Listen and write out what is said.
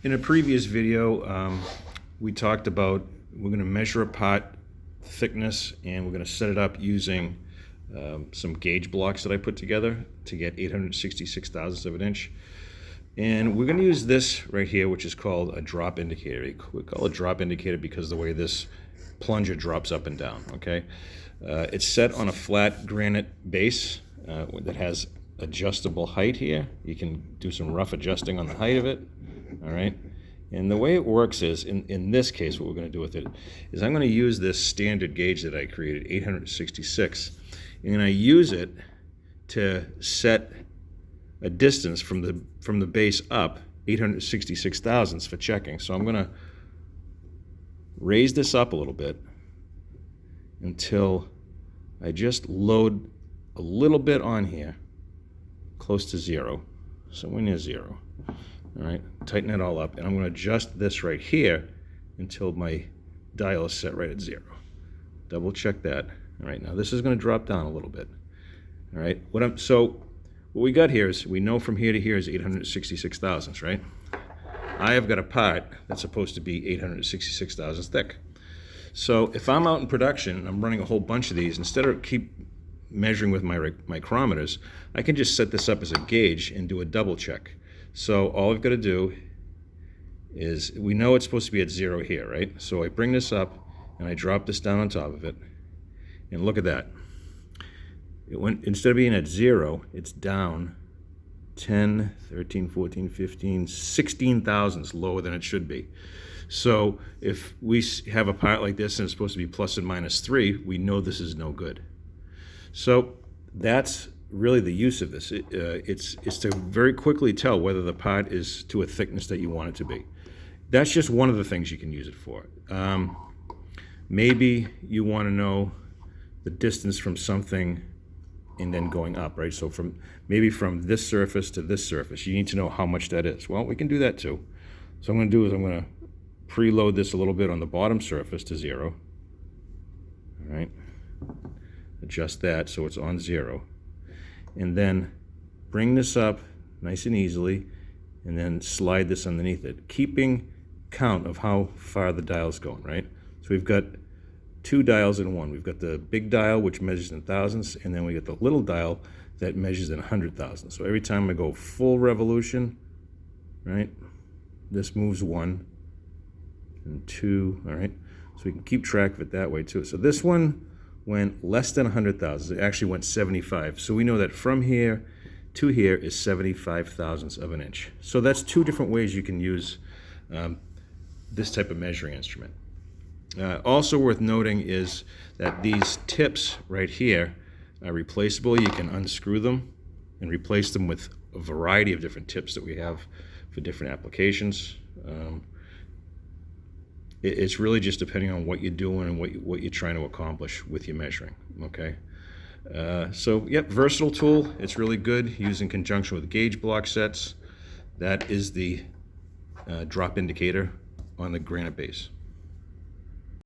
In a previous video, we talked about we're going to measure a pot thickness and we're going to set it up using some gauge blocks that I put together to get 866 thousandths of an inch. And we're going to use this right here, which is called a drop indicator. We call it drop indicator because of the way this plunger drops up and down, okay? It's set on a flat granite base that has adjustable height here. You can do some rough adjusting on the height of it, all right? And the way it works is, in this case, what we're going to do with it is I'm going to use this standard gauge that I created, 866, and I use it to set a distance from the base up, 866 thousandths for checking. So I'm going to raise this up a little bit until I just load a little bit on here, close to zero, somewhere near zero. All right, tighten it all up, and I'm going to adjust this right here until my dial is set right at zero. Double check that. All right, now this is going to drop down a little bit. All right, what we got here is, we know from here to here is 866 thousandths, right? I have got a pot that's supposed to be 866 thousandths thick. So if I'm out in production and I'm running a whole bunch of these, instead of keep measuring with my micrometers, I can just set this up as a gauge and do a double check. So all I've got to do is, we know it's supposed to be at zero here, right? So I bring this up and I drop this down on top of it, and look at that. It went, instead of being at zero, it's down 10, 13, 14, 15, 16 thousandths lower than it should be. So if we have a part like this and it's supposed to be plus and minus 3, we know this is no good. So that's really the use of this. It's to very quickly tell whether the pot is to a thickness that you want it to be. That's just one of the things you can use it for. Maybe you want to know the distance from something and then going up, right? So maybe from this surface to this surface, you need to know how much that is. Well, we can do that too. So what I'm going to do is I'm going to preload this a little bit on the bottom surface to zero. All right. Adjust that so it's on zero. And then bring this up nice and easily, and then slide this underneath it, keeping count of how far the dial's going, right? So we've got two dials in one. We've got the big dial, which measures in thousandths, and then we get the little dial that measures in 100 thousandths. So every time I go full revolution, right, this moves 1 and 2, all right? So we can keep track of it that way too. So this one went less than 100 thousandths. It actually went 75. So we know that from here to here is 75 thousandths of an inch. So that's two different ways you can use this type of measuring instrument. Also worth noting is that these tips right here are replaceable. You can unscrew them and replace them with a variety of different tips that we have for different applications. It's really just depending on what you're doing and what you're trying to accomplish with your measuring, okay? So, yep, versatile tool. It's really good, used in conjunction with gauge block sets. That is the drop indicator on the granite base.